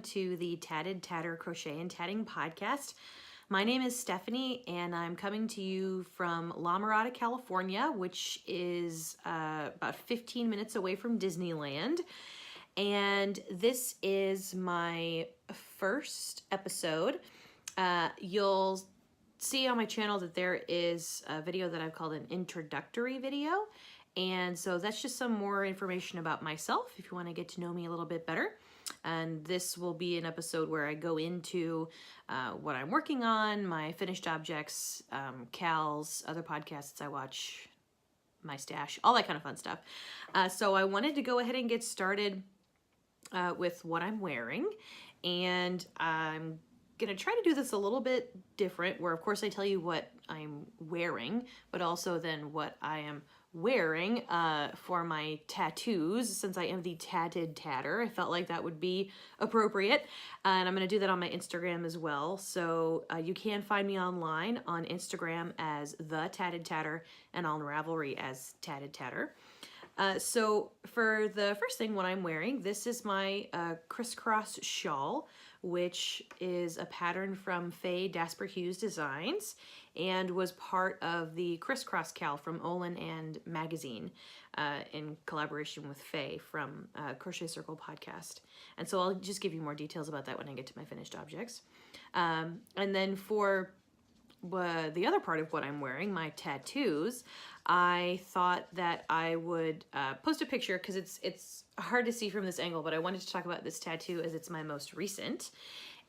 to the Tatted Tatter Crochet and Tatting podcast. My name is Stephanie, and I'm coming to you from La Mirada, California, which is about 15 minutes away from Disneyland. And this is my first episode. You'll see on my channel that there is a video that I've called an introductory video. And so that's just some more information about myself if you want to get to know me a little bit better. And this will be an episode where I go into what I'm working on, my finished objects, Cal's, other podcasts I watch, my stash, all that kind of fun stuff. So I wanted to go ahead and get started with what I'm wearing. And I'm gonna try to do this a little bit different, where of course I tell you what I'm wearing, but also then what I am wearing for my tattoos, since I am the Tatted Tatter. I felt like that would be appropriate, and I'm going to do that on my Instagram as well. So you can find me online on Instagram as the Tatted Tatter and on Ravelry as Tatted Tatter. So for the first thing, what I'm wearing, this is my crisscross shawl, which is a pattern from Faye Dasper Hughes Designs and was part of the crisscross cal from Olin and Magazine in collaboration with Faye from Crochet Circle podcast. And so I'll just give you more details about that when I get to my finished objects. And then for the other part of what I'm wearing, my tattoos, I thought that I would post a picture because it's hard to see from this angle, but I wanted to talk about this tattoo as it's my most recent.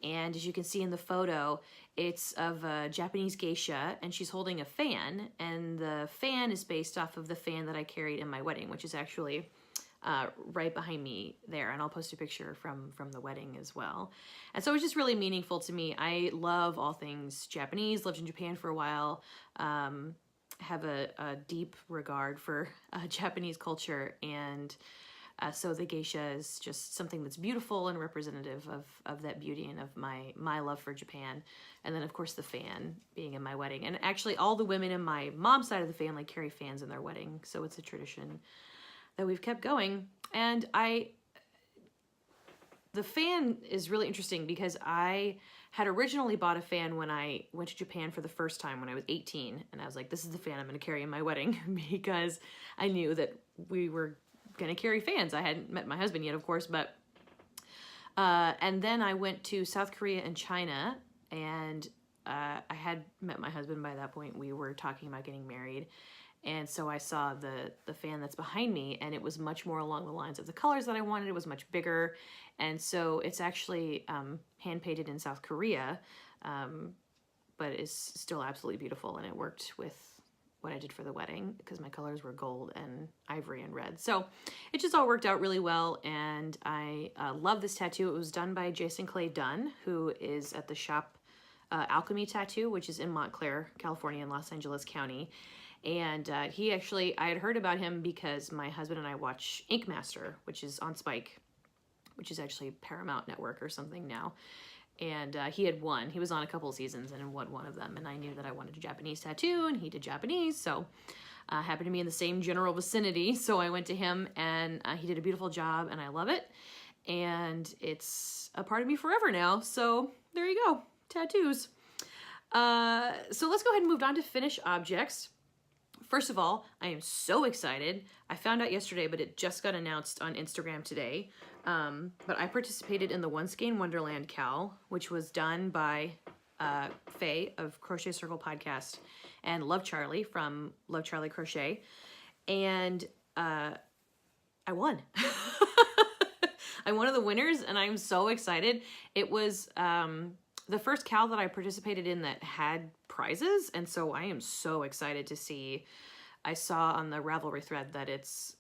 And as you can see in the photo, it's of a Japanese geisha, and she's holding a fan, and the fan is based off of the fan that I carried in my wedding, which is actually right behind me there, and I'll post a picture from the wedding as well. And so it was just really meaningful to me. I love all things Japanese, lived in Japan for a while, have a deep regard for Japanese culture, and so the geisha is just something that's beautiful and representative of that beauty and of my love for Japan. And then of course the fan being in my wedding. And actually all the women in my mom's side of the family carry fans in their wedding, so it's a tradition that we've kept going. And the fan is really interesting because I had originally bought a fan when I went to Japan for the first time when I was 18. And I was like, this is the fan I'm going to carry in my wedding, because I knew that we were going to carry fans. I hadn't met my husband yet, of course, but and then I went to South Korea and China, and I had met my husband by that point. We were talking about getting married. And so I saw the fan that's behind me, and it was much more along the lines of the colors that I wanted. It was much bigger. And so it's actually hand-painted in South Korea, but it's still absolutely beautiful. And it worked with what I did for the wedding because my colors were gold and ivory and red. So it just all worked out really well. And I love this tattoo. It was done by Jason Clay Dunn, who is at the shop Alchemy Tattoo, which is in Montclair, California, in Los Angeles County. And he actually, I had heard about him because my husband and I watch Ink Master, which is on Spike, which is actually Paramount Network or something now. And he was on a couple of seasons and won one of them. And I knew that I wanted a Japanese tattoo, and he did Japanese. So happened to be in the same general vicinity. So I went to him, and he did a beautiful job, and I love it. And it's a part of me forever now. So there you go, tattoos. So let's go ahead and move on to finish objects. First of all, I am so excited. I found out yesterday, but it just got announced on Instagram today. But I participated in the One Skein Wonderland Cal, which was done by Faye of Crochet Circle podcast and Love Charlie from Love Charlie Crochet. And I won. I'm one of the winners, and I'm so excited. It was the first Cal that I participated in that had prizes, and so I am so excited to see. I saw on the Ravelry thread that it's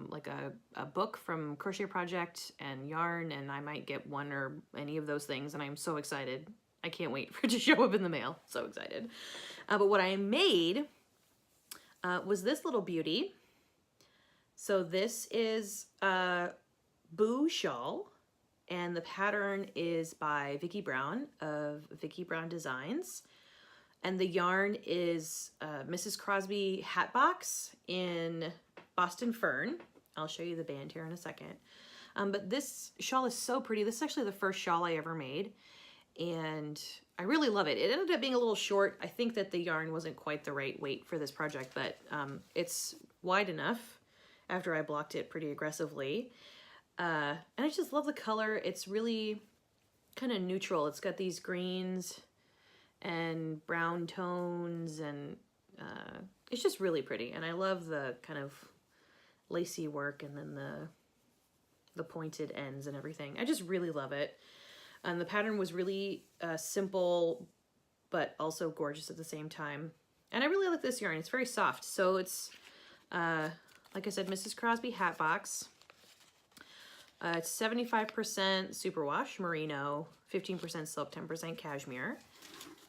like a book from Crochet Project and yarn, and I might get one or any of those things, and I'm so excited. I can't wait for it to show up in the mail. So excited. But what I made was this little beauty. So this is a Boo shawl, and the pattern is by Vicki Brown of Vicki Brown Designs. And the yarn is Mrs. Crosby Hatbox in Boston Fern. I'll show you the band here in a second. But this shawl is so pretty. This is actually the first shawl I ever made, and I really love it. It ended up being a little short. I think that the yarn wasn't quite the right weight for this project, but it's wide enough after I blocked it pretty aggressively. And I just love the color. It's really kind of neutral. It's got these greens and brown tones, and it's just really pretty. And I love the kind of lacy work and then the pointed ends and everything. I just really love it. And the pattern was really simple, but also gorgeous at the same time. And I really like this yarn. It's very soft. So it's, like I said, Mrs. Crosby Hat Box. It's 75% superwash merino, 15% silk, 10% cashmere.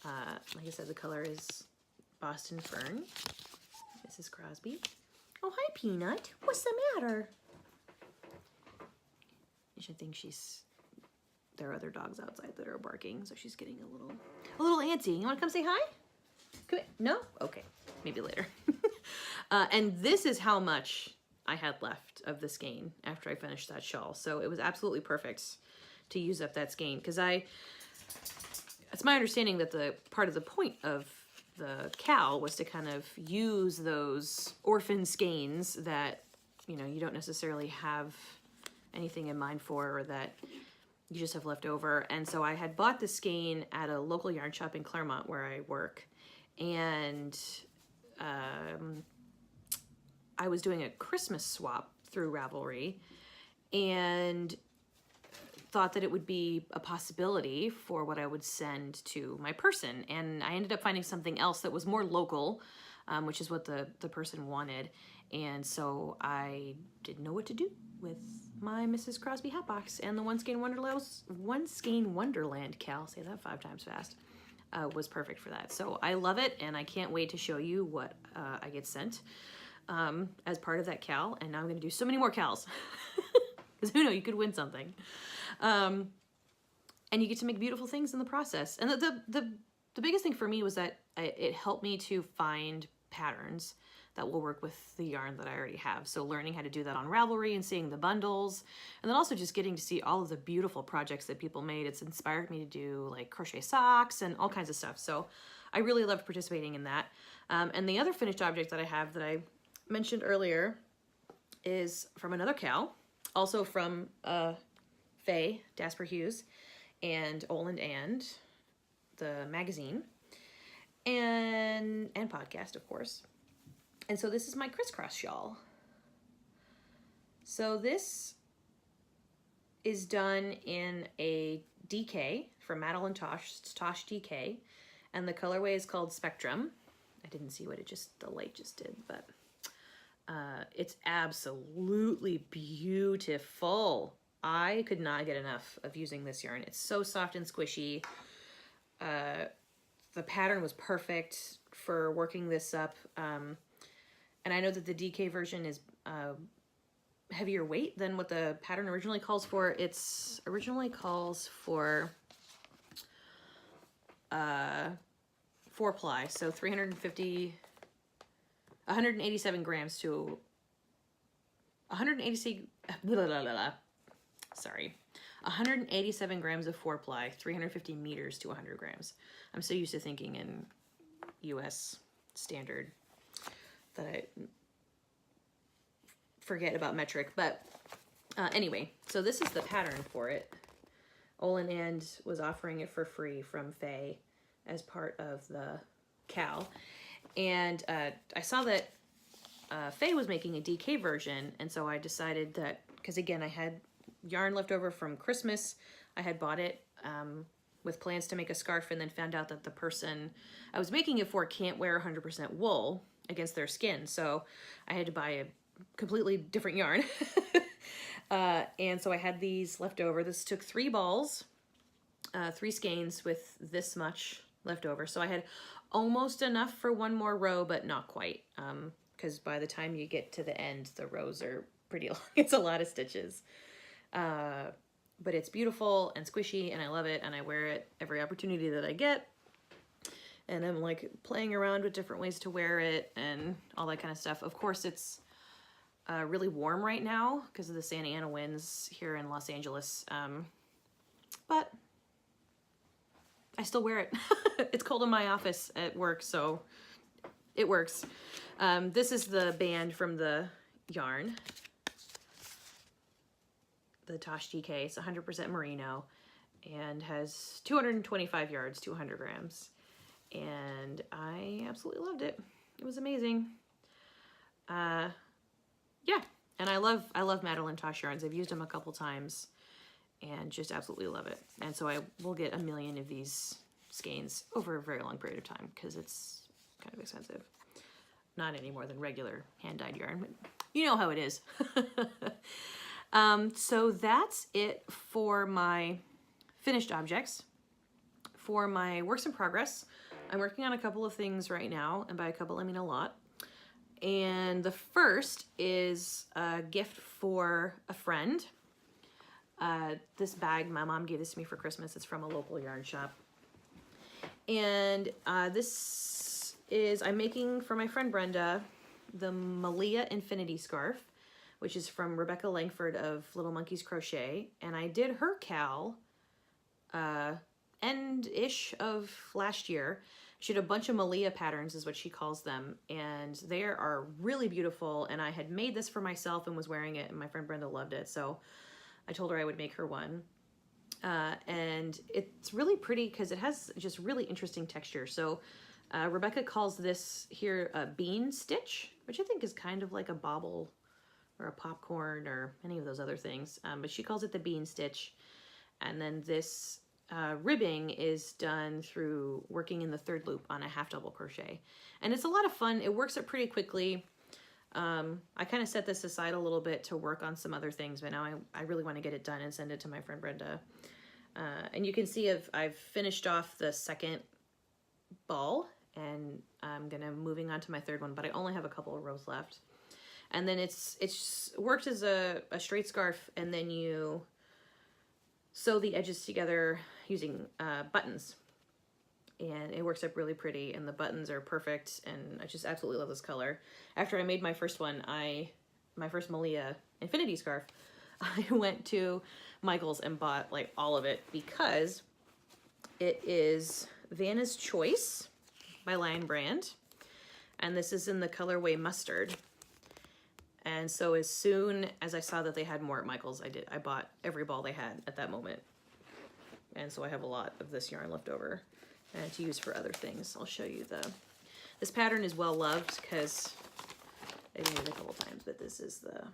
Like I said, the color is Boston Fern. Mrs. Crosby. Oh, hi, Peanut. What's the matter? You should think there are other dogs outside that are barking, so she's getting a little antsy. You want to come say hi? Come here. No? Okay, maybe later. And this is how much I had left of the skein after I finished that shawl. So it was absolutely perfect to use up that skein, because it's my understanding that the part of the point of the cowl was to kind of use those orphan skeins that, you know, you don't necessarily have anything in mind for, or that you just have left over. And so I had bought the skein at a local yarn shop in Claremont where I work, and I was doing a Christmas swap through Ravelry, and thought that it would be a possibility for what I would send to my person. And I ended up finding something else that was more local, which is what the person wanted. And so I didn't know what to do with my Mrs. Crosby hat box, and the One Skein Wonderland cowl, say that 5 times fast, was perfect for that. So I love it, and I can't wait to show you what I get sent as part of that cowl. And now I'm going to do so many more cowls, because who knows, you could win something. And you get to make beautiful things in the process. And the biggest thing for me was that it helped me to find patterns that will work with the yarn that I already have. So learning how to do that on Ravelry and seeing the bundles, and then also just getting to see all of the beautiful projects that people made. It's inspired me to do like crochet socks and all kinds of stuff. So I really loved participating in that. And the other finished object that I have that I mentioned earlier is from another cowl, also from Faye Dasper Hughes and Oland and the magazine and podcast, of course. And so this is my crisscross shawl. So this is done in a DK from Madeline Tosh DK, and the colorway is called Spectrum. I didn't see what the light just did, but it's absolutely beautiful. I could not get enough of using this yarn. It's so soft and squishy. The pattern was perfect for working this up. And I know that the DK version is heavier weight than what the pattern originally calls for. It's originally calls for 4-ply, so 187 grams to 187 grams of 4-ply, 350 meters to 100 grams. I'm so used to thinking in US standard that I forget about metric. But anyway, so this is the pattern for it. Olin and was offering it for free from Faye as part of the cowl. And I saw that Faye was making a DK version, and so I decided that, because again, I had yarn left over from Christmas. I had bought it with plans to make a scarf, and then found out that the person I was making it for can't wear 100% wool against their skin. So I had to buy a completely different yarn. And so I had these left over. This took 3 balls, 3 skeins with this much left over. So I had almost enough for 1 more row, but not quite. Because by the time you get to the end, the rows are pretty long. It's a lot of stitches. But it's beautiful and squishy, and I love it, and I wear it every opportunity that I get. And I'm like playing around with different ways to wear it and all that kind of stuff. Of course, it's really warm right now because of the Santa Ana winds here in Los Angeles. But I still wear it. It's cold in my office at work, so it works. This is the band from the yarn. The Tosh DK. It's 100% merino and has 225 yards, 200 grams. And I absolutely loved it. It was amazing. Yeah, and I love Madeline Tosh yarns. I've used them a couple times and just absolutely love it. And so I will get a million of these skeins over a very long period of time because it's kind of expensive. Not any more than regular hand-dyed yarn, but you know how it is. So that's it for my finished objects. For my works in progress, I'm working on a couple of things right now, and by a couple I mean a lot. And the first is a gift for a friend. This bag, my mom gave this to me for Christmas. It's from a local yarn shop. And this is, I'm making for my friend Brenda, the Malia Infinity Scarf, which is from Rebecca Langford of Little Monkeys Crochet. And I did her cowl end-ish of last year. She had a bunch of Malia patterns is what she calls them. And they are really beautiful. And I had made this for myself and was wearing it, and my friend Brenda loved it. So I told her I would make her one. And it's really pretty because it has just really interesting texture. So Rebecca calls this here a bean stitch, which I think is kind of like a bauble or a popcorn or any of those other things. But she calls it the bean stitch. And then this ribbing is done through working in the third loop on a half double crochet. And it's a lot of fun. It works up pretty quickly. I kind of set this aside a little bit to work on some other things, but now I really want to get it done and send it to my friend Brenda. And you can see I've finished off the second ball, and I'm gonna moving on to my third one, but I only have a couple of rows left. And then it's worked as a straight scarf, and then you sew the edges together using buttons. And it works up really pretty, and the buttons are perfect, and I just absolutely love this color. After I made my first one, my first Malia Infinity Scarf, I went to Michael's and bought like all of it because it is Vanna's Choice by Lion Brand, and this is in the colorway Mustard. And so as soon as I saw that they had more at Michael's, I bought every ball they had at that moment. And so I have a lot of this yarn left over to use for other things. I'll show you this pattern is well loved because I've used it a couple times, but this is the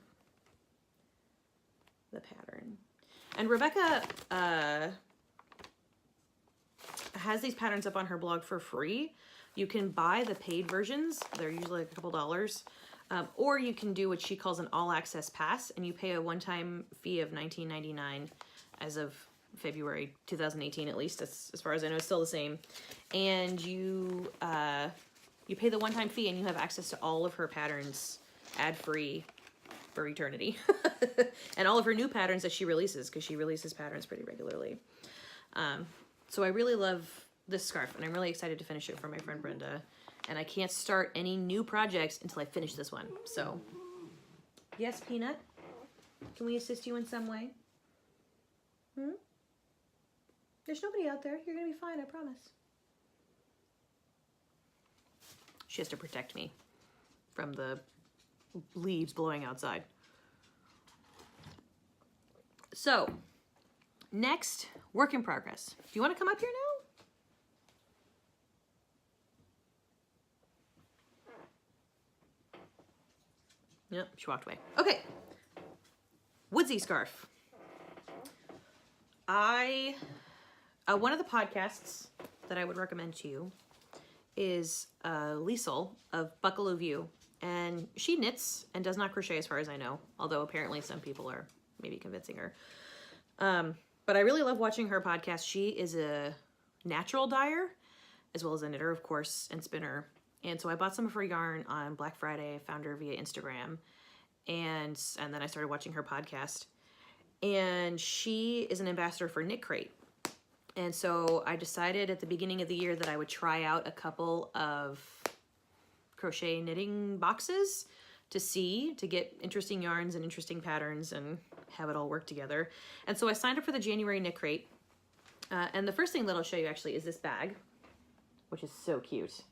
pattern. And Rebecca has these patterns up on her blog for free. You can buy the paid versions. They're usually like a couple dollars. Or you can do what she calls an all-access pass, and you pay a one-time fee of $19.99 as of February 2018, at least, as far as I know, it's still the same. And you pay the one-time fee, and you have access to all of her patterns ad-free for eternity. And all of her new patterns that she releases, because she releases patterns pretty regularly. So I really love this scarf, and I'm really excited to finish it for my friend Brenda. And I can't start any new projects until I finish this one. So, yes, Peanut? Can we assist you in some way? There's nobody out there. You're going to be fine, I promise. She has to protect me from the leaves blowing outside. So, next, work in progress. Do you want to come up here now? Yep, she walked away. Okay. Woodsy scarf. One of the podcasts that I would recommend to you is Liesel of Buckaloo View. And she knits and does not crochet as far as I know, although apparently some people are maybe convincing her. But I really love watching her podcast. She is a natural dyer, as well as a knitter, of course, and spinner. And so I bought some of her yarn on Black Friday. I found her via Instagram. And then I started watching her podcast. And she is an ambassador for Knit Crate. And so I decided at the beginning of the year that I would try out a couple of crochet knitting boxes to see, to get interesting yarns and interesting patterns and have it all work together. And so I signed up for the January knit crate. And the first thing that I'll show you actually is this bag, which is so cute.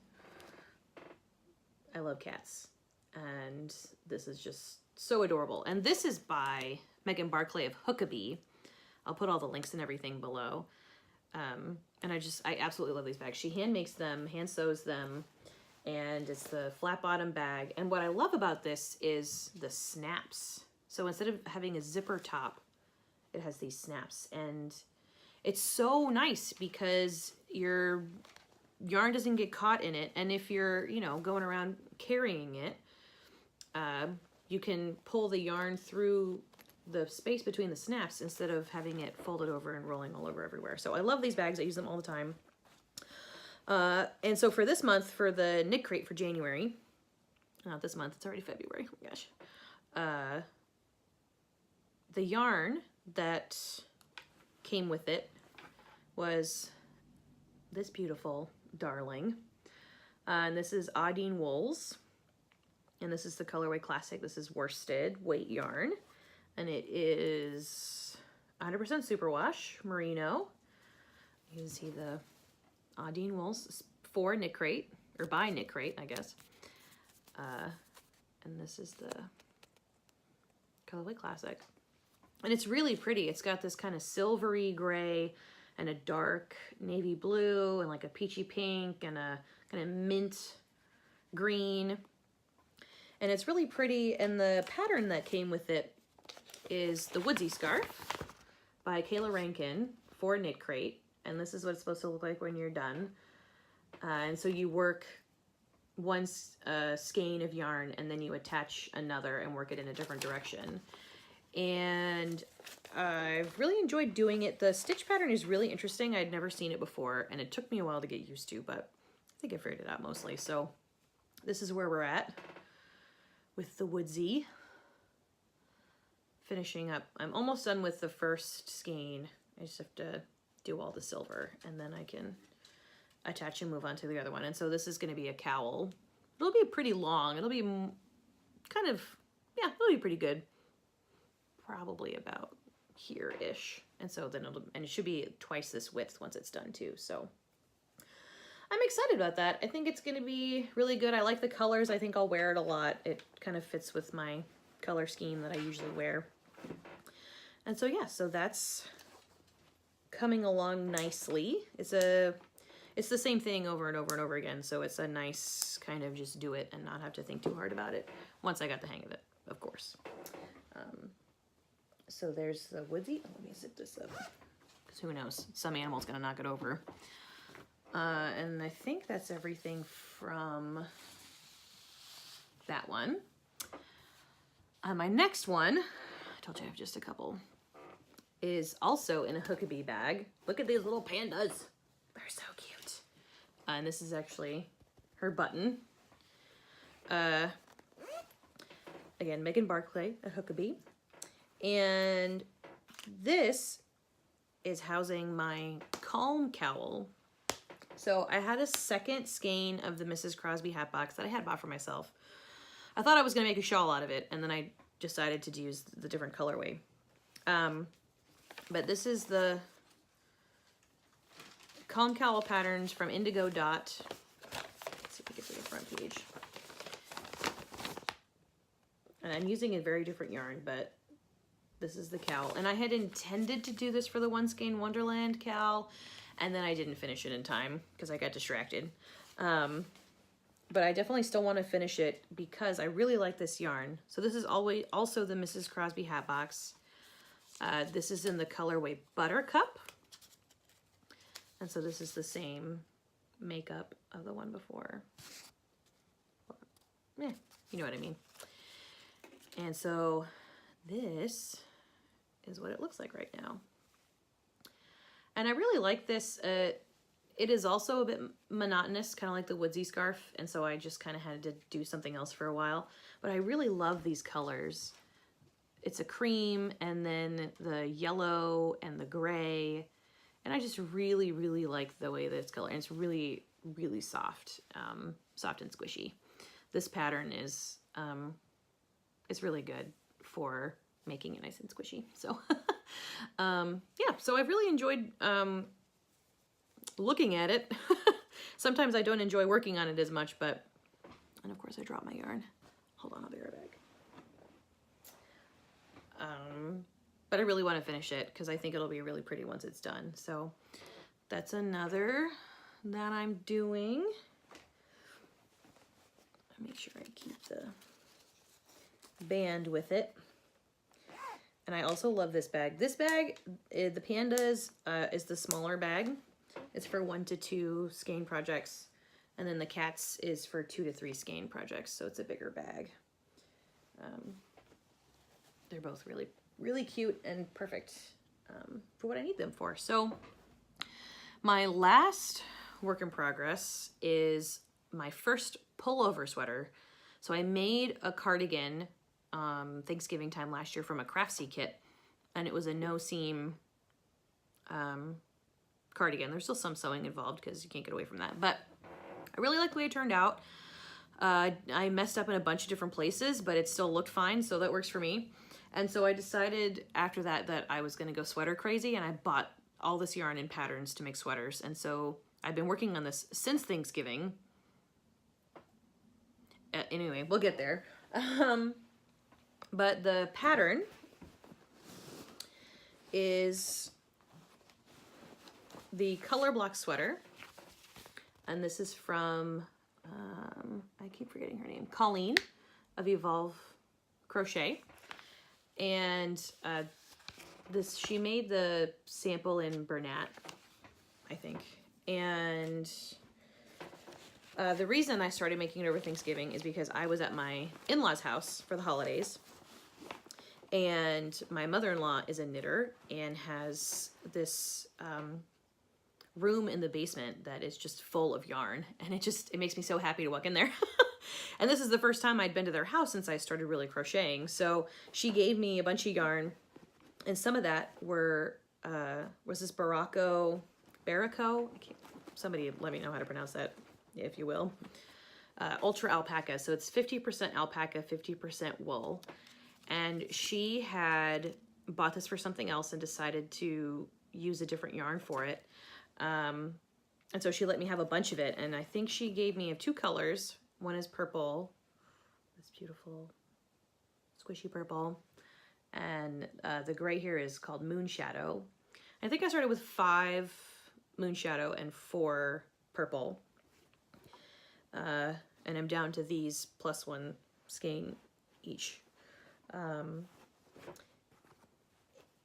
I love cats. And this is just so adorable. And this is by Megan Barclay of Huckabee. I'll put all the links and everything below. And I absolutely love these bags. She hand makes them, hand sews them, and it's the flat bottom bag. And what I love about this is the snaps. So instead of having a zipper top, it has these snaps. And it's so nice because your yarn doesn't get caught in it. And if you're, you know, going around carrying it, you can pull the yarn through the space between the snaps instead of having it folded over and rolling all over everywhere. So I love these bags. I use them all the time. And so for this month, for the knit crate for January, not this month, it's already February, oh my gosh. The yarn that came with it was this beautiful darling. And this is Audine Wools. And this is the colorway classic. This is worsted weight yarn. And it is 100% superwash merino. You can see the Audine Wools for knit crate, or by knit crate, I guess. And this is the colorway classic. And it's really pretty. It's got this kind of silvery gray and a dark navy blue and like a peachy pink and a kind of mint green. And it's really pretty. And the pattern that came with it is the Woodsy Scarf by Kayla Rankin for knit crate. And this is what it's supposed to look like when you're done. And so you work one skein of yarn and then you attach another and work it in a different direction. And I've really enjoyed doing it. The stitch pattern is really interesting. I'd never seen it before and it took me a while to get used to, but I think I figured it out mostly. So this is where we're at with the Woodsy. Finishing up. I'm almost done with the first skein. I just have to do all the silver and then I can attach and move on to the other one. And so this is going to be a cowl. It'll be pretty long. It'll be kind of, yeah, it'll be pretty good. Probably about here-ish. And so then it should be twice this width once it's done too. So I'm excited about that. I think it's going to be really good. I like the colors. I think I'll wear it a lot. It kind of fits with my color scheme that I usually wear. And so yeah, so that's coming along nicely. It's the same thing over and over and over again. So it's a nice kind of just do it and not have to think too hard about it once I got the hang of it, of course. So there's the Woodsy. Let me zip this up because who knows? Some animal's gonna knock it over. And I think that's everything from that one. My next one, I told you I have just a couple, is also in a Huckabee bag. Look at these little pandas. They're so cute. And this is actually her button. Again, Megan Barclay at Huckabee. And this is housing my Calm cowl. So I had a second skein of the Mrs. Crosby hat box that I had bought for myself. I thought I was going to make a shawl out of it, and then I decided to use the different colorway. But this is the Calm Cowl patterns from Indigo Dot. Let's see if we get to the front page. And I'm using a very different yarn, but this is the cowl. And I had intended to do this for the One Skein Wonderland cowl, and then I didn't finish it in time because I got distracted. But I definitely still want to finish it because I really like this yarn. So this is also the Mrs. Crosby hat box. This is in the colorway Buttercup. And so this is the same makeup of the one before. Yeah, you know what I mean. And so this is what it looks like right now. And I really like this. It is also a bit monotonous, kind of like the Woodsy Scarf, and so I just kind of had to do something else for a while. But I really love these colors. It's a cream, and then the yellow and the gray, and I just really, really like the way that it's colored. And it's really, really soft, soft and squishy. This pattern is is really good for making it nice and squishy. So yeah, so I've really enjoyed looking at it. Sometimes I don't enjoy working on it as much, but, and of course I dropped my yarn. Hold on, I'll be right back. But I really want to finish it because I think it'll be really pretty once it's done. So that's another that I'm doing. Make sure I keep the band with it. And I also love this bag. This bag, the Pandas, is the smaller bag. It's for 1 to 2 skein projects. And then the Cats is for 2 to 3 skein projects. So it's a bigger bag. They're both really, really cute and perfect for what I need them for. So my last work in progress is my first pullover sweater. So I made a cardigan Thanksgiving time last year from a Craftsy kit, and it was a no seam cardigan. There's still some sewing involved because you can't get away from that, but I really like the way it turned out. I messed up in a bunch of different places, but it still looked fine, so that works for me. And so I decided after that I was going to go sweater crazy, and I bought all this yarn and patterns to make sweaters. And so I've been working on this since Thanksgiving. Anyway, we'll get there. But the pattern is the color block sweater. And this is from, I keep forgetting her name, Colleen of Evolve Crochet. And she made the sample in Bernat, I think. And the reason I started making it over Thanksgiving is because I was at my in-laws' house for the holidays. And my mother-in-law is a knitter and has this room in the basement that is just full of yarn. And it makes me so happy to walk in there. And this is the first time I'd been to their house since I started really crocheting. So she gave me a bunch of yarn, and some of that was this Barraco, somebody let me know how to pronounce that, if you will. Ultra alpaca. So it's 50% alpaca, 50% wool. And she had bought this for something else and decided to use a different yarn for it. And so she let me have a bunch of it. And I think she gave me 2 colors. One is purple, this beautiful squishy purple. And the gray here is called Moonshadow. I think I started with 5 Moonshadow and 4 purple. And I'm down to these plus 1 skein each.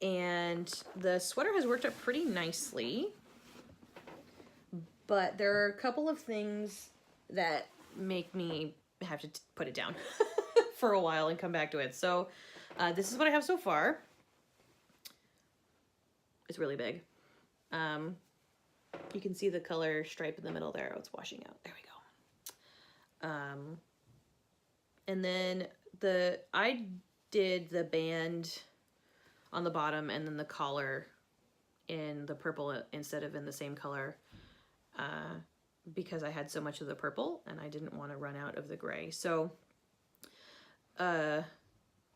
And the sweater has worked out pretty nicely, but there are a couple of things that make me have to put it down for a while and come back to it. So this is what I have so far. It's really big. You can see the color stripe in the middle there. Oh, it's washing out. There we go. And then I did the band on the bottom and then the collar in the purple instead of in the same color because I had so much of the purple and I didn't want to run out of the gray. So I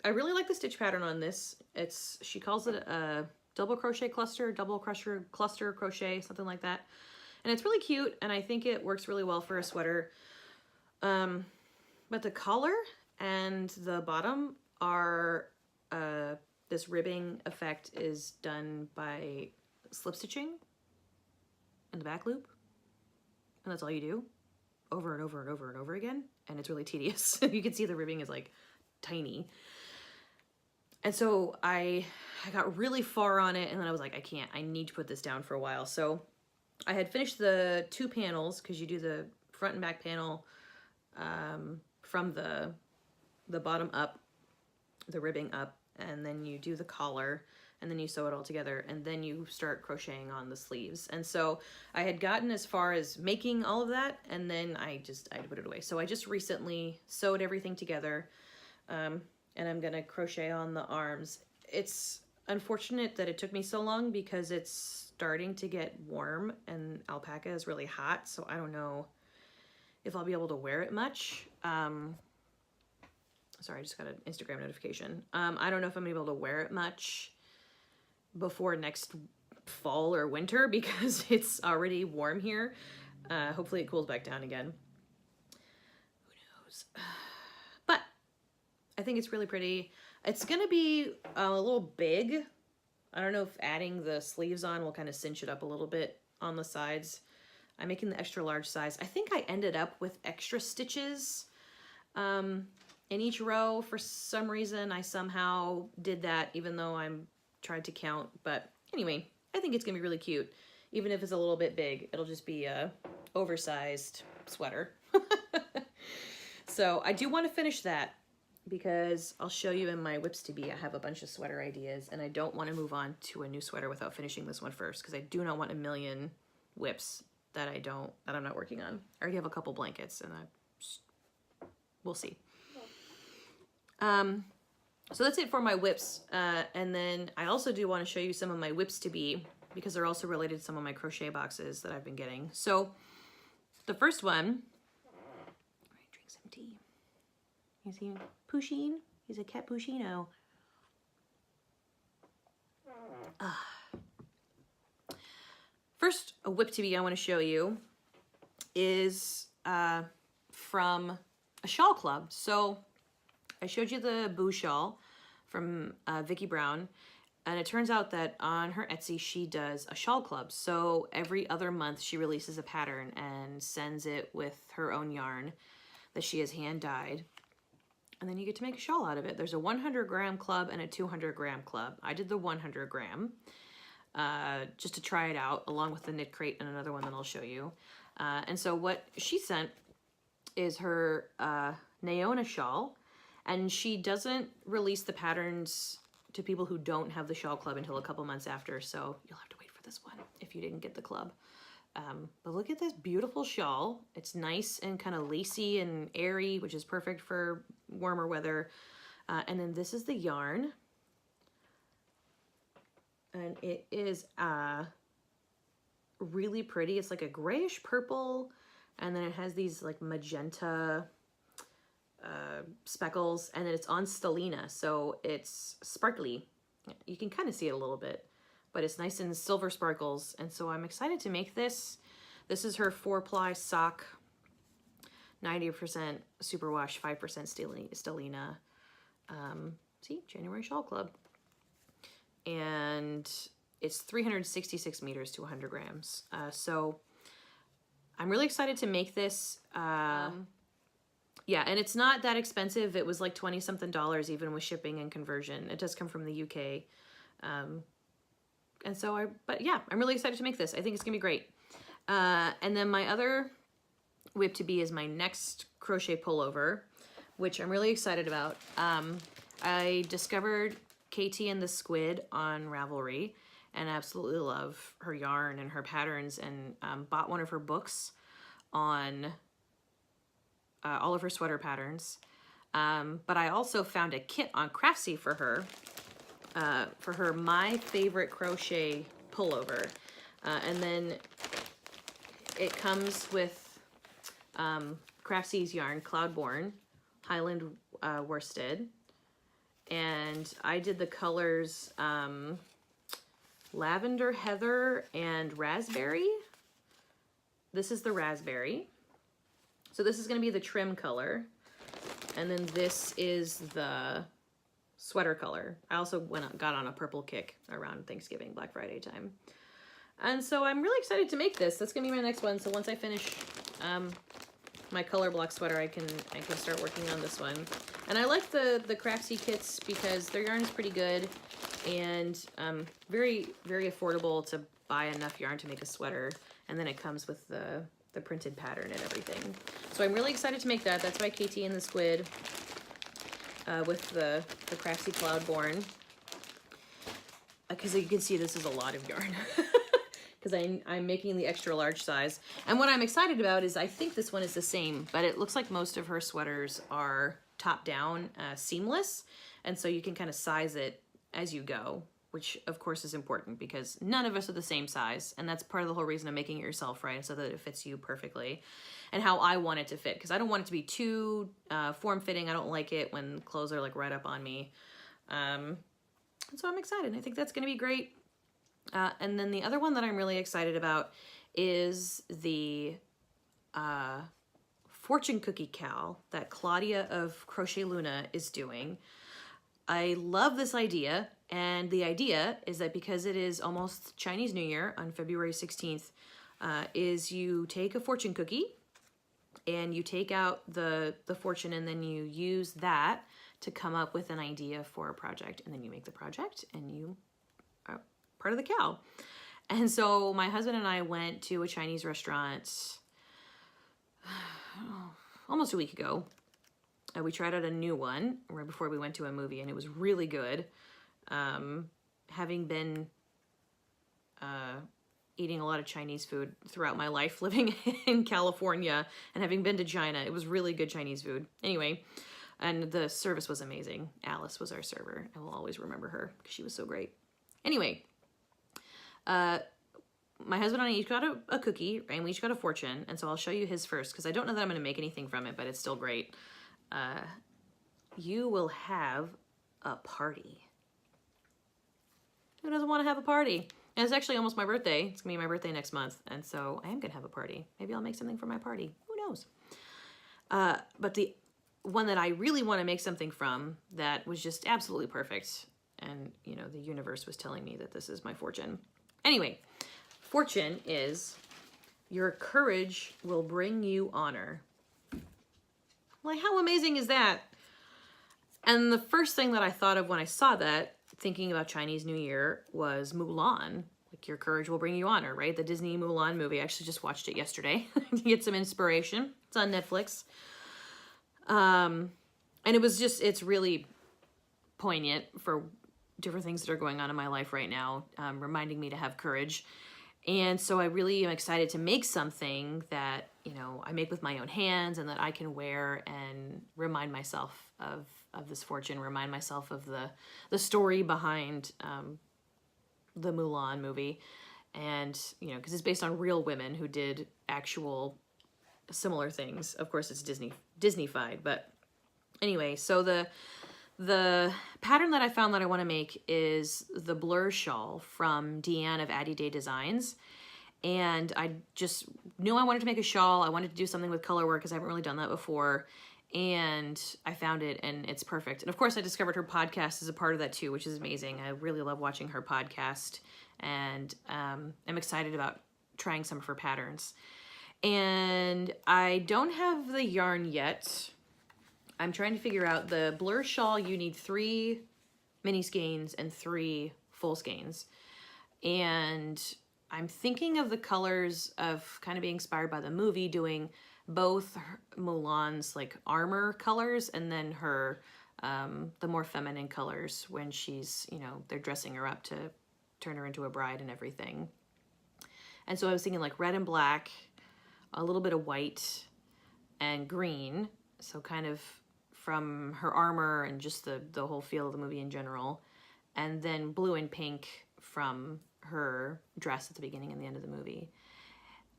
really like the stitch pattern on this. She calls it a double crochet cluster, cluster crochet, something like that. And it's really cute, and I think it works really well for a sweater. But the collar and the bottom are, this ribbing effect is done by slip stitching in the back loop. And that's all you do over and over and over and over again. And it's really tedious. You can see the ribbing is like tiny. And so I got really far on it, and then I was like, I need to put this down for a while. So I had finished the 2 panels, because you do the front and back panel from the bottom up, the ribbing up, and then you do the collar, and then you sew it all together, and then you start crocheting on the sleeves. And so I had gotten as far as making all of that, and then I had to put it away. So I just recently sewed everything together, and I'm gonna crochet on the arms. It's unfortunate that it took me so long because it's starting to get warm and alpaca is really hot, so I don't know if I'll be able to wear it much. Sorry, I just got an Instagram notification. I don't know if I'm gonna be able to wear it much before next fall or winter because it's already warm here. Hopefully it cools back down again. Who knows? But I think it's really pretty. It's gonna be a little big. I don't know if adding the sleeves on will kind of cinch it up a little bit on the sides. I'm making the extra large size. I think I ended up with extra stitches in each row. For some reason, I somehow did that even though I'm tried to count. But anyway, I think it's gonna be really cute. Even if it's a little bit big, it'll just be a oversized sweater. So I do want to finish that because I'll show you in my whips to be. I have a bunch of sweater ideas and I don't want to move on to a new sweater without finishing this one first because I do not want a million whips that I'm not working on. I already have a couple blankets and we'll see. So that's it for my whips. And then I also do want to show you some of my whips to be because they're also related to some of my crochet boxes that I've been getting. So the first one, drink some tea. You see Pusheen? He's a cappuccino. First, a whip to be I want to show you is from a shawl club. So I showed you the Boo shawl from Vicki Brown, and it turns out that on her Etsy she does a shawl club. So every other month she releases a pattern and sends it with her own yarn that she has hand dyed. And then you get to make a shawl out of it. There's a 100-gram club and a 200-gram club. I did the 100-gram just to try it out, along with the knit crate and another one that I'll show you. And so what she sent is her Naona shawl, and she doesn't release the patterns to people who don't have the shawl club until a couple months after, so you'll have to wait for this one if you didn't get the club. But look at this beautiful shawl. It's nice and kind of lacy and airy, which is perfect for warmer weather. And then this is the yarn. And it is really pretty. It's like a grayish purple, and then it has these like magenta speckles, and then it's on stellina, so it's sparkly. You can kind of see it a little bit, but it's nice and silver sparkles, and so I'm excited to make this. This is her 4-ply sock, 90% superwash, 5% stellina. See, January Shawl Club. And it's 366 meters to 100 grams. So I'm really excited to make this. Yeah, and it's not that expensive. It was like 20-something dollars even with shipping and conversion. It does come from the UK. And so but yeah, I'm really excited to make this. I think it's gonna be great. And then my other whip to be is my next crochet pullover, which I'm really excited about. I discovered Katie and the Squid on Ravelry and absolutely love her yarn and her patterns, and bought one of her books on all of her sweater patterns. But I also found a kit on Craftsy for her My Favorite Crochet pullover. And then it comes with Craftsy's yarn, Cloudborn, Highland worsted. And I did the colors Lavender, Heather, and Raspberry. This is the Raspberry. So this is going to be the trim color. And then this is the sweater color. I also got on a purple kick around Thanksgiving, Black Friday time. And so I'm really excited to make this. That's going to be my next one. So once I finish my color block sweater, I can start working on this one. And I like the Craftsy kits because their yarn is pretty good and very, very affordable to buy enough yarn to make a sweater. And then it comes with the printed pattern and everything. So I'm really excited to make that. That's by Katie and the Squid with the Craftsy Cloudborn. Because you can see this is a lot of yarn. Because I'm making the extra large size. And what I'm excited about is I think this one is the same, but it looks like most of her sweaters are top down seamless. And so you can kind of size it as you go, which of course is important because none of us are the same size. And that's part of the whole reason of making it yourself, right? So that it fits you perfectly and how I want it to fit. Because I don't want it to be too form-fitting. I don't like it when clothes are like right up on me. So I'm excited. I think that's going to be great. And then the other one that I'm really excited about is the fortune cookie cowl that Claudia of Crochet Luna is doing. I love this idea, and the idea is that because it is almost Chinese New Year on February 16th, is you take a fortune cookie and you take out the fortune, and then you use that to come up with an idea for a project, and then you make the project and you are part of the cowl. And so my husband and I went to a Chinese restaurant almost a week ago. We tried out a new one right before we went to a movie, and it was really good. Having been eating a lot of Chinese food throughout my life living in California and having been to China, it was really good Chinese food. Anyway, and the service was amazing. Alice was our server. I will always remember her because she was so great. Anyway, my husband and I each got a cookie, and we each got a fortune, and so I'll show you his first because I don't know that I'm going to make anything from it, but it's still great. You will have a party. Who doesn't want to have a party? And it's actually almost my birthday. It's going to be my birthday next month, and so I am going to have a party. Maybe I'll make something for my party. Who knows? But the one that I really want to make something from that was just absolutely perfect, and, you know, the universe was telling me that this is my fortune. Anyway, fortune is your courage will bring you honor. Like, how amazing is that? And the first thing that I thought of when I saw that, thinking about Chinese New Year, was Mulan. Like, your courage will bring you honor, right? The Disney Mulan movie. I actually just watched it yesterday to get some inspiration. It's on Netflix. And it was just, it's really poignant for different things that are going on in my life right now, reminding me to have courage. And so I really am excited to make something that, you know, I make with my own hands and that I can wear and remind myself of this fortune, remind myself of the story behind the Mulan movie. And, you know, because it's based on real women who did actual similar things. Of course, it's Disney-fied, but anyway, so the pattern that I found that I want to make is the blur shawl from Deanne of Addie Day Designs. And I just knew I wanted to make a shawl. I wanted to do something with color work because I haven't really done that before. And I found it, and it's perfect. And of course, I discovered her podcast as a part of that too, which is amazing. I really love watching her podcast, and I'm excited about trying some of her patterns. And I don't have the yarn yet. I'm trying to figure out the blur shawl. You need 3 mini skeins and 3 full skeins. And I'm thinking of the colors of kind of being inspired by the movie, doing both Mulan's like armor colors and then her, the more feminine colors when she's, you know, they're dressing her up to turn her into a bride and everything. And so I was thinking like red and black, a little bit of white and green. So kind of from her armor and just the whole feel of the movie in general. And then blue and pink from her dress at the beginning and the end of the movie.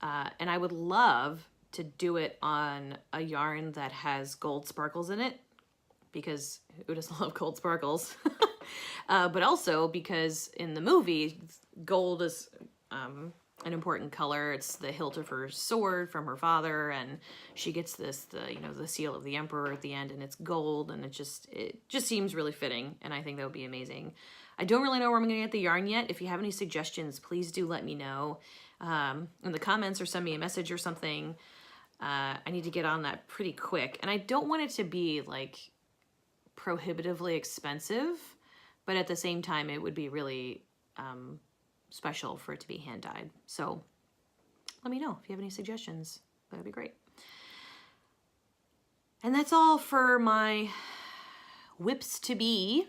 And I would love to do it on a yarn that has gold sparkles in it, because who doesn't love gold sparkles? But also because in the movie, gold is an important color. It's the hilt of her sword from her father, and she gets this, the seal of the emperor at the end, and it's gold, and it just seems really fitting, and I think that would be amazing. I don't really know where I'm going to get the yarn yet. If you have any suggestions, please do let me know in the comments or send me a message or something. I need to get on that pretty quick, and I don't want it to be like prohibitively expensive, but at the same time, it would be really special for it to be hand dyed. So let me know if you have any suggestions. That would be great. And that's all for my whips to be.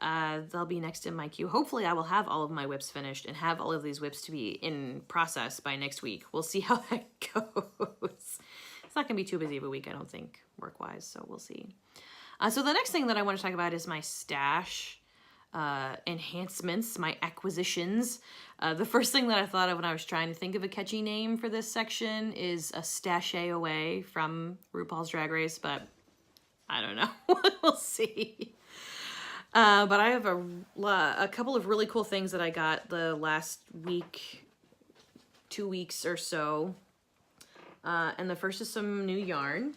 They'll be next in my queue. Hopefully I will have all of my whips finished and have all of these whips to be in process by next week. We'll see how that goes. It's not gonna be too busy of a week, I don't think, work-wise, so we'll see. So the next thing that I want to talk about is my stash. enhancements, my acquisitions. The first thing that I thought of when I was trying to think of a catchy name for this section is a Stashay Away from RuPaul's Drag Race, but I don't know. We'll see. But I have a couple of really cool things that I got the last week, 2 weeks or so. And the first is some new yarn.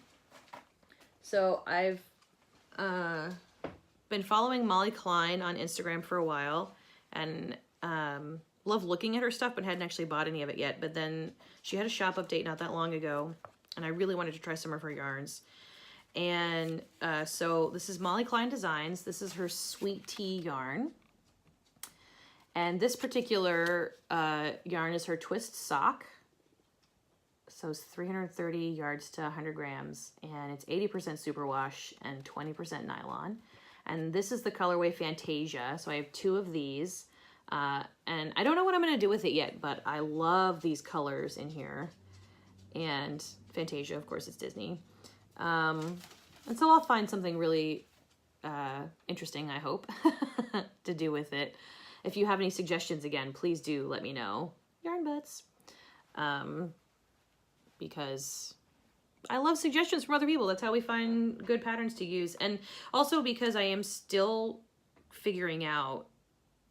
So I've been following Molly Klein on Instagram for a while, and love looking at her stuff, but hadn't actually bought any of it yet. But then she had a shop update not that long ago, and I really wanted to try some of her yarns. And so this is Molly Klein Designs. This is her Sweet Tea yarn. And this particular yarn is her twist sock. So it's 330 yards to 100 grams, and it's 80% superwash and 20% nylon. And this is the colorway Fantasia. So I have 2 of these. And I don't know what I'm going to do with it yet, but I love these colors in here. And Fantasia, of course, it's Disney. And so I'll find something really interesting, I hope, to do with it. If you have any suggestions, again, please do let me know. Yarn butts. Because I love suggestions from other people. That's how we find good patterns to use. And also because I am still figuring out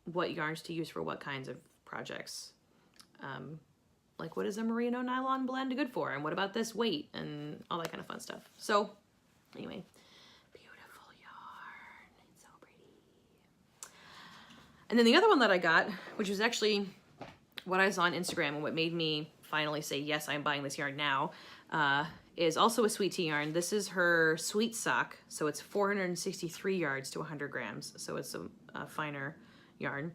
what yarns to use for what kinds of projects. Like, what is a merino nylon blend good for? And what about this weight? And all that kind of fun stuff. So, anyway, beautiful yarn. It's so pretty. And then the other one that I got, which was actually what I saw on Instagram and what made me finally say, yes, I'm buying this yarn now, is also a Sweet Tea yarn. This is her Sweet Sock. So it's 463 yards to 100 grams. So it's a finer yarn.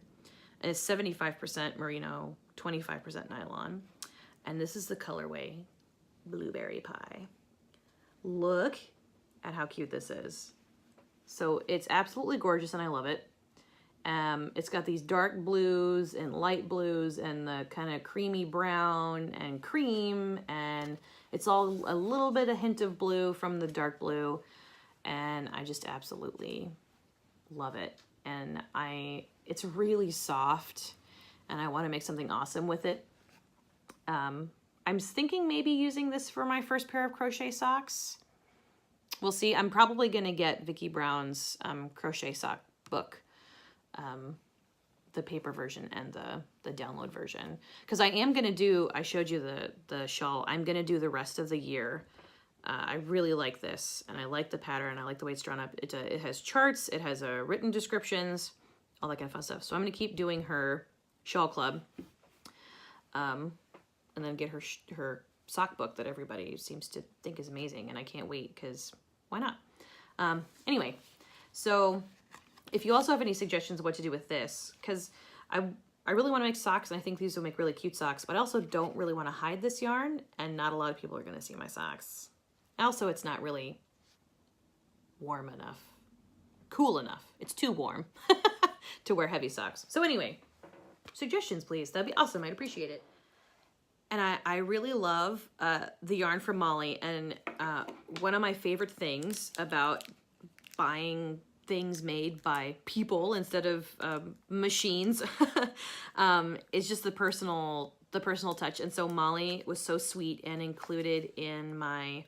And it's 75% merino, 25% nylon. And this is the colorway Blueberry Pie. Look at how cute this is. So it's absolutely gorgeous and I love it. It's got these dark blues and light blues and the kind of creamy brown and cream, and it's all a little bit a hint of blue from the dark blue, and I just absolutely love it. And it's really soft, and I want to make something awesome with it. I'm thinking maybe using this for my first pair of crochet socks. We'll see. I'm probably going to get Vicki Brown's crochet sock book. The paper version and the download version, because I am going to do, I showed you the shawl, I'm going to do the rest of the year. I really like this, and I like the pattern, I like the way it's drawn up. It has charts, it has written descriptions, all that kind of fun stuff. So I'm going to keep doing her shawl club, and then get her sock book that everybody seems to think is amazing, and I can't wait, because why not? Anyway, so if you also have any suggestions of what to do with this, because I really want to make socks, and I think these will make really cute socks, but I also don't really want to hide this yarn, and not a lot of people are going to see my socks. Also, it's not really warm enough, cool enough. It's too warm to wear heavy socks. So anyway, suggestions, please. That'd be awesome. I'd appreciate it. And I really love the yarn from Molly, and one of my favorite things about buying things made by people instead of machines is just the personal touch. And so Molly was so sweet and included in my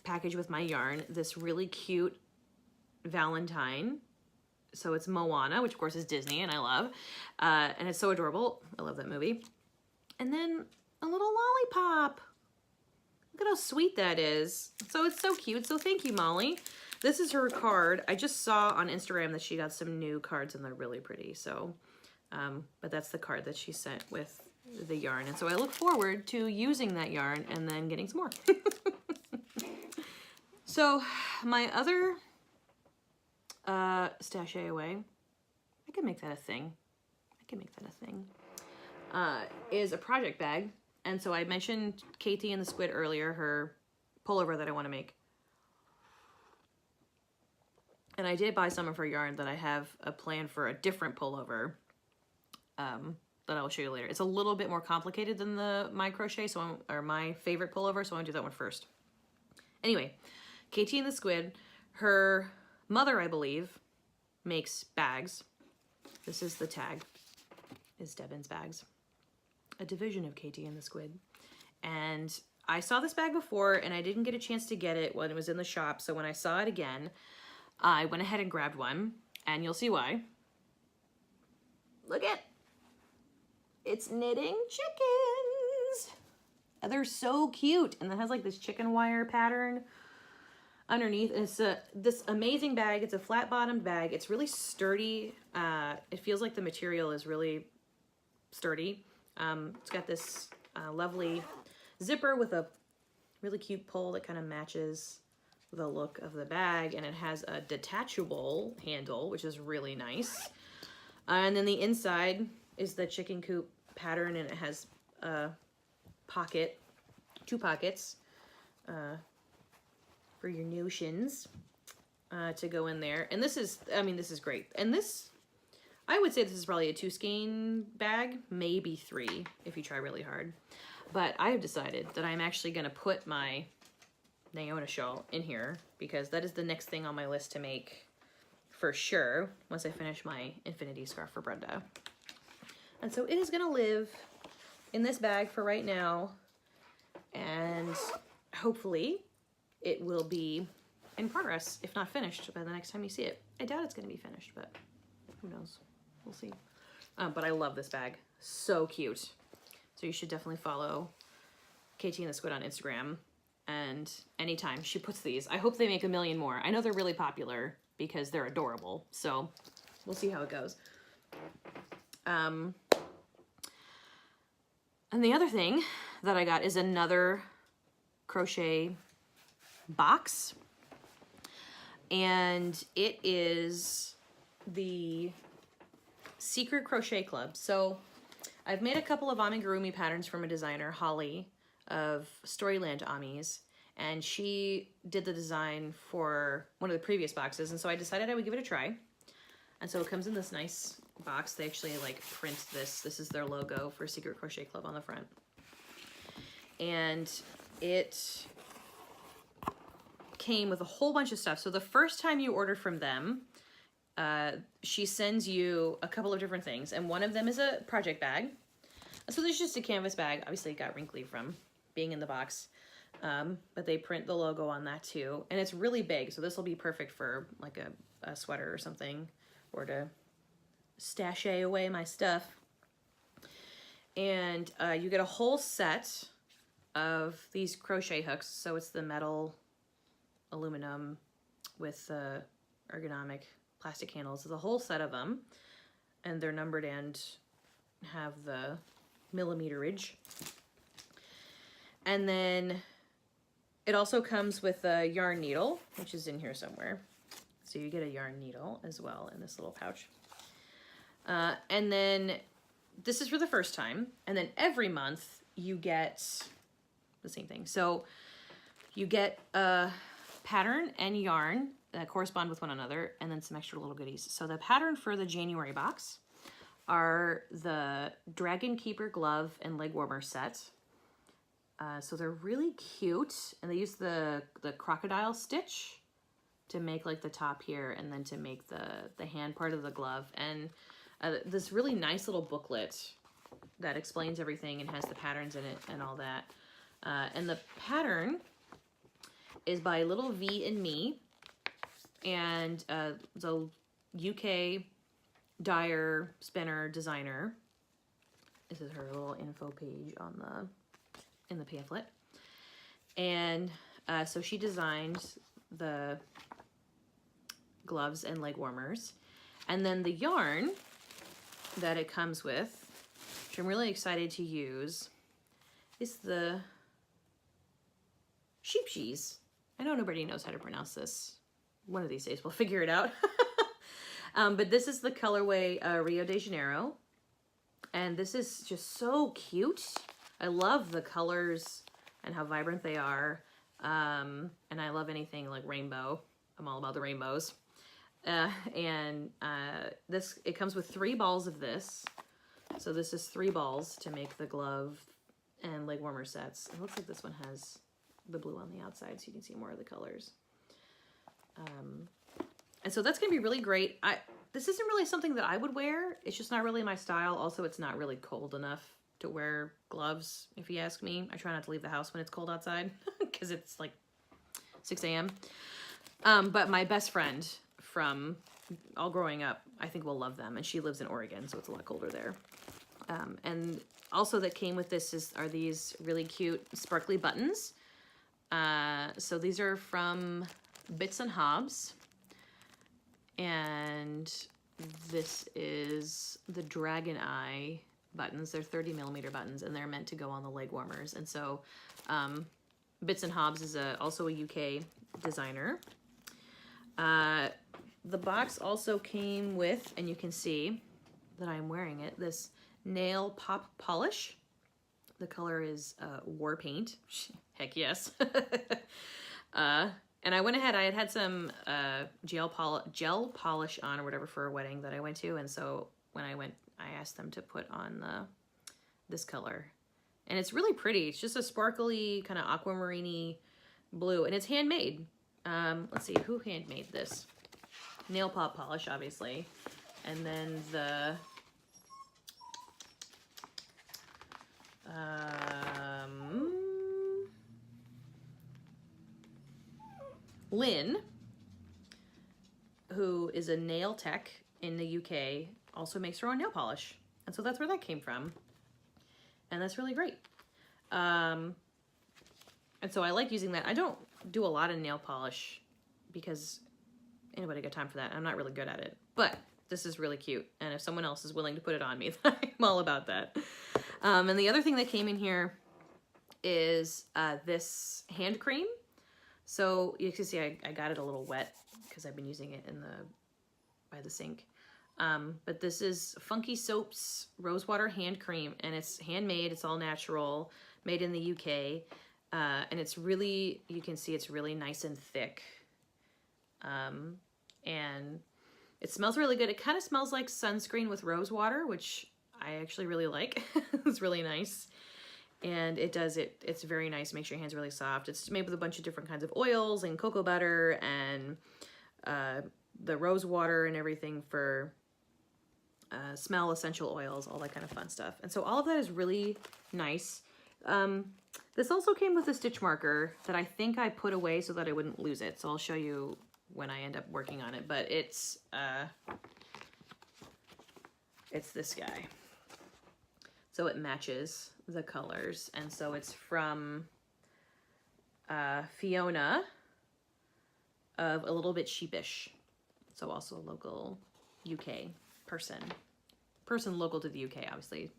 package with my yarn this really cute Valentine. So it's Moana, which of course is Disney and I love, and it's so adorable. I love that movie. And then a little lollipop. Look at how sweet that is. So it's so cute. So thank you, Molly. This is her card. I just saw on Instagram that she got some new cards and they're really pretty. So, but that's the card that she sent with the yarn. And so I look forward to using that yarn and then getting some more. So my other stashay away, I can make that a thing. Is a project bag. And so I mentioned Katie and the Squid earlier, her pullover that I want to make. And I did buy some of her yarn that I have a plan for a different pullover that I will show you later. It's a little bit more complicated than my crochet, or my favorite pullover, so I want to do that one first. Anyway, Katie and the Squid, her mother, I believe, makes bags. This is the tag, is Devon's Bags, a division of Katie and the Squid. And I saw this bag before and I didn't get a chance to get it when it was in the shop. So when I saw it again, I went ahead and grabbed one, and you'll see why. Look at, it's knitting chickens. They're so cute. And it has like this chicken wire pattern underneath. And it's this amazing bag. It's a flat bottomed bag. It's really sturdy. It feels like the material is really sturdy. It's got this lovely zipper with a really cute pull that kind of matches the look of the bag, and it has a detachable handle, which is really nice. And then the inside is the chicken coop pattern, and it has a pocket, 2 pockets for your notions to go in there. And this is, I mean, this is great. And this, I would say this is probably a 2 skein bag, maybe 3 if you try really hard. But I have decided that I'm actually going to put my Naona shawl in here, because that is the next thing on my list to make for sure once I finish my infinity scarf for Brenda. And so it is going to live in this bag for right now, and hopefully it will be in progress, if not finished, by the next time you see it. I doubt it's going to be finished, but who knows? We'll see. But I love this bag. So cute. So you should definitely follow Katie and the Squid on Instagram. And anytime she puts these, I hope they make a million more. I know they're really popular because they're adorable. So we'll see how it goes. And the other thing that I got is another crochet box. And it is the Secret Crochet Club. So I've made a couple of amigurumi patterns from a designer, Holly, of Storyland Amis, and she did the design for one of the previous boxes, and so I decided I would give it a try. And so it comes in this nice box. They actually like print this. This is their logo for Secret Crochet Club on the front. And it came with a whole bunch of stuff. So the first time you order from them, she sends you a couple of different things, and one of them is a project bag. So there's just a canvas bag. Obviously it got wrinkly from being in the box, but they print the logo on that too, and it's really big, so this will be perfect for like a sweater or something, or to stash away my stuff. And you get a whole set of these crochet hooks. So it's the metal, aluminum with ergonomic plastic handles. There's a whole set of them, and they're numbered and have the millimeterage. And then it also comes with a yarn needle, which is in here somewhere. So you get a yarn needle as well in this little pouch. And then this is for the first time. And then every month you get the same thing. So you get a pattern and yarn that correspond with one another, and then some extra little goodies. So the pattern for the January box are the Dragon Keeper glove and leg warmer set. So they're really cute, and they use the crocodile stitch to make like the top here, and then to make the hand part of the glove. And this really nice little booklet that explains everything and has the patterns in it and all that. And the pattern is by Little V and Me, and the UK dyer, spinner, designer. This is her little info page on in the pamphlet. And so she designed the gloves and leg warmers. And then the yarn that it comes with, which I'm really excited to use, is the sheep cheese. I know nobody knows how to pronounce this. One of these days we'll figure it out. But this is the colorway Rio de Janeiro. And this is just so cute. I love the colors and how vibrant they are. And I love anything like rainbow. I'm all about the rainbows. It comes with 3 balls of this. So this is 3 balls to make the glove and leg warmer sets. It looks like this one has the blue on the outside, so you can see more of the colors. And so that's going to be really great. This isn't really something that I would wear. It's just not really my style. Also, it's not really cold enough to wear gloves, if you ask me. I try not to leave the house when it's cold outside because it's like 6 a.m. But my best friend from all growing up, I think will love them. And she lives in Oregon, so it's a lot colder there. And also that came with this are these really cute sparkly buttons. So these are from Bits and Hobbs. And this is the Dragon Eye buttons. They're 30mm buttons, and they're meant to go on the leg warmers. And so Bits and Hobbs is also a UK designer. The box also came with, and you can see that I'm wearing it, this nail pop polish. The color is war paint. Heck yes. And I went ahead, I had some gel polish on or whatever for a wedding that I went to. And so when I went, I asked them to put on this color. And it's really pretty. It's just a sparkly kind of aquamarine-y blue. And it's handmade. Let's see, who handmade this? Nail pop polish, obviously. And then the... Lynn, who is a nail tech in the UK, also makes her own nail polish. And so that's where that came from. And that's really great. And so I like using that. I don't do a lot of nail polish because anybody got time for that? I'm not really good at it. But this is really cute. And if someone else is willing to put it on me, then I'm all about that. And the other thing that came in here is this hand cream. So you can see I got it a little wet because I've been using it by the sink. But this is Funky Soaps Rosewater Hand Cream, and it's handmade. It's all natural, made in the UK. And it's really, you can see it's really nice and thick. And it smells really good. It kind of smells like sunscreen with rose water, which I actually really like. It's really nice. And it's very nice. Makes your hands really soft. It's made with a bunch of different kinds of oils and cocoa butter and the rose water and everything for smell, essential oils, all that kind of fun stuff. And so all of that is really nice. This also came with a stitch marker that I think I put away so that I wouldn't lose it. So I'll show you when I end up working on it. But it's this guy. So it matches the colors. And so it's from Fiona of A Little Bit Sheepish. So also a local UK person local to the UK, obviously.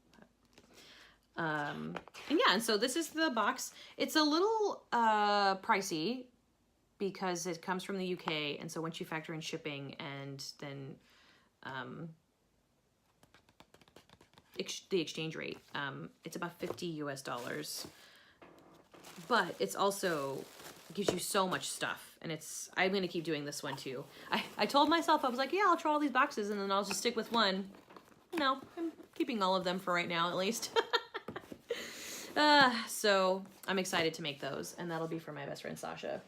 And yeah, and so this is the box. It's a little pricey because it comes from the UK. And so once you factor in shipping and then the exchange rate, it's about $50 US. But it's also gives you so much stuff, and I'm gonna keep doing this one too. I told myself, I was like, yeah, I'll try all these boxes and then I'll just stick with one. No, I'm keeping all of them for right now at least. So I'm excited to make those, and that'll be for my best friend Sasha,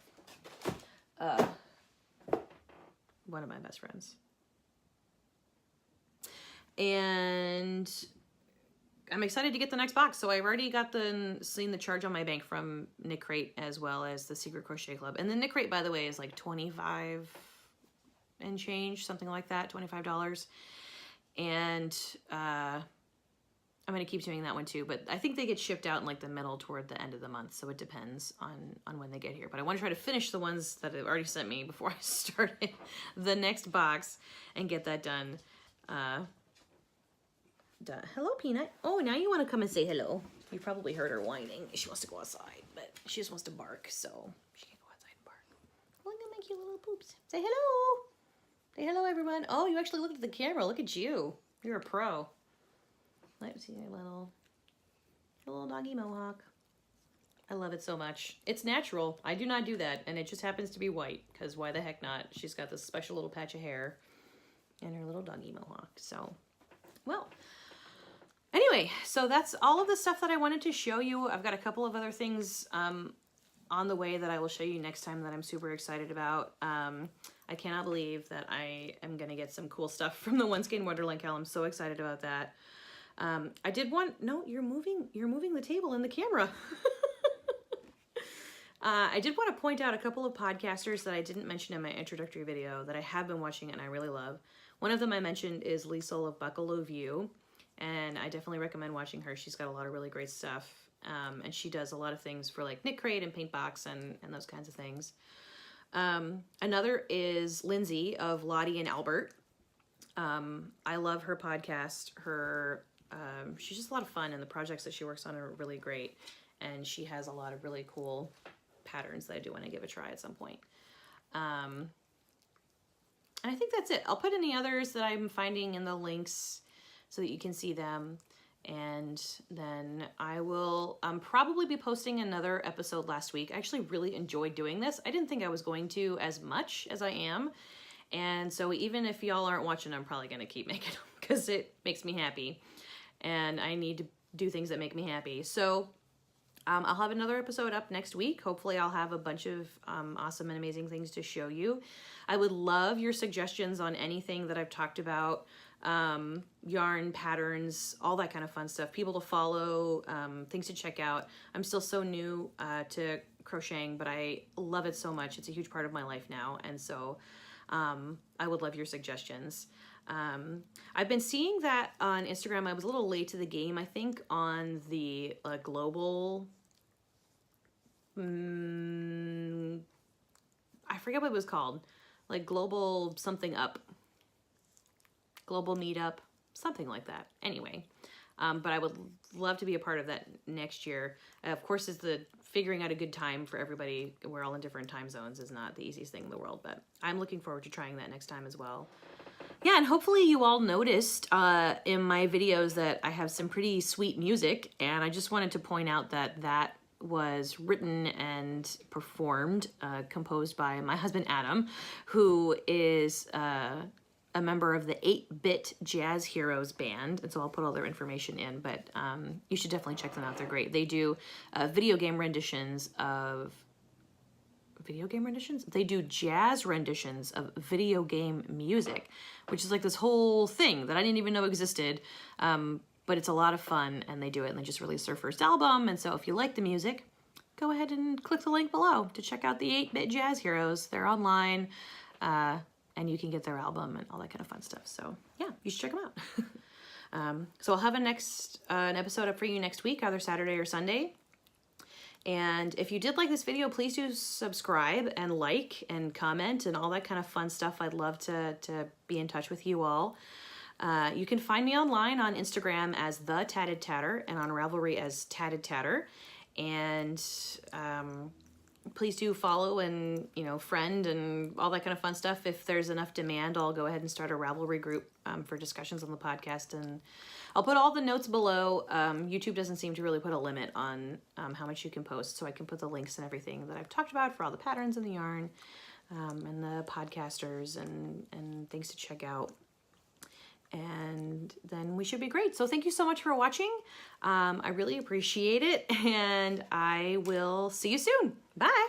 one of my best friends. And I'm excited to get the next box. So I've already seen the charge on my bank from Knit Crate as well as the Secret Crochet Club. And the Knit Crate, by the way, is like $25 and change, something like that, $25. And I'm gonna keep doing that one too. But I think they get shipped out in like the middle toward the end of the month, so it depends on when they get here. But I want to try to finish the ones that they've already sent me before I started the next box and get that done. Hello, Peanut. Oh, now you want to come and say hello. You probably heard her whining. She wants to go outside, but she just wants to bark, so she can go outside and bark. Look at my cute little poops. Say hello. Say hello, everyone. Oh, you actually looked at the camera. Look at you. You're a pro. Let's see your little doggy mohawk. I love it so much. It's natural. I do not do that, and it just happens to be white, because why the heck not? She's got this special little patch of hair and her little doggy mohawk, so, well. Anyway, so that's all of the stuff that I wanted to show you. I've got a couple of other things on on the way that I will show you next time that I'm super excited about. I cannot believe that I am going to get some cool stuff from the One Skein Wonderland Cal. I'm so excited about that. I did want, no, you're moving the table and the camera. I did want to point out a couple of podcasters that I didn't mention in my introductory video that I have been watching and I really love. One of them I mentioned is Lee Soul of Buckalo View, and I definitely recommend watching her. She's got a lot of really great stuff, and she does a lot of things for like Knit Crate and Paintbox and those kinds of things. Another is Lindsay of Lottie and Albert. I love her podcast. She's just a lot of fun, and the projects that she works on are really great, and she has a lot of really cool patterns that I do want to give a try at some point. And I think that's it. I'll put any others that I'm finding in the links so that you can see them. And then I will probably be posting another episode last week. I actually really enjoyed doing this. I didn't think I was going to as much as I am. And so even if y'all aren't watching, I'm probably going to keep making them because it makes me happy. And I need to do things that make me happy. So I'll have another episode up next week. Hopefully I'll have a bunch of awesome and amazing things to show you. I would love your suggestions on anything that I've talked about, yarn, patterns, all that kind of fun stuff, people to follow, things to check out. I'm still so new to crocheting, but I love it so much. It's a huge part of my life now, and so I would love your suggestions. I've been seeing that on Instagram. I was a little late to the game, I think, on the global, I forget what it was called, like global something up, global meetup, something like that. Anyway, but I would love to be a part of that next year. Of course, is the figuring out a good time for everybody. We're all in different time zones is not the easiest thing in the world, but I'm looking forward to trying that next time as well. Yeah, and hopefully you all noticed in my videos that I have some pretty sweet music, and I just wanted to point out that that was written and performed, composed by my husband Adam, who is a member of the 8-Bit Jazz Heroes band, and so I'll put all their information in, but you should definitely check them out. They're great. They do video game renditions of they do jazz renditions of video game music, which is like this whole thing that I didn't even know existed, but it's a lot of fun, and they do it, and they just released their first album, and so if you like the music, go ahead and click the link below to check out the 8-Bit Jazz Heroes. They're online, and you can get their album and all that kind of fun stuff, so yeah, you should check them out. So I'll have an episode up for you next week, either Saturday or Sunday. And if you did like this video, please do subscribe and like and comment and all that kind of fun stuff. I'd love to be in touch with you all. You can find me online on Instagram as The Tatted Tatter and on Ravelry as Tatted Tatter. And please do follow and, friend and all that kind of fun stuff. If there's enough demand, I'll go ahead and start a Ravelry group for discussions on the podcast, and I'll put all the notes below. YouTube doesn't seem to really put a limit on how much you can post, so I can put the links and everything that I've talked about for all the patterns and the yarn and the podcasters and things to check out. And then we should be great. So thank you so much for watching. I really appreciate it, and I will see you soon. Bye.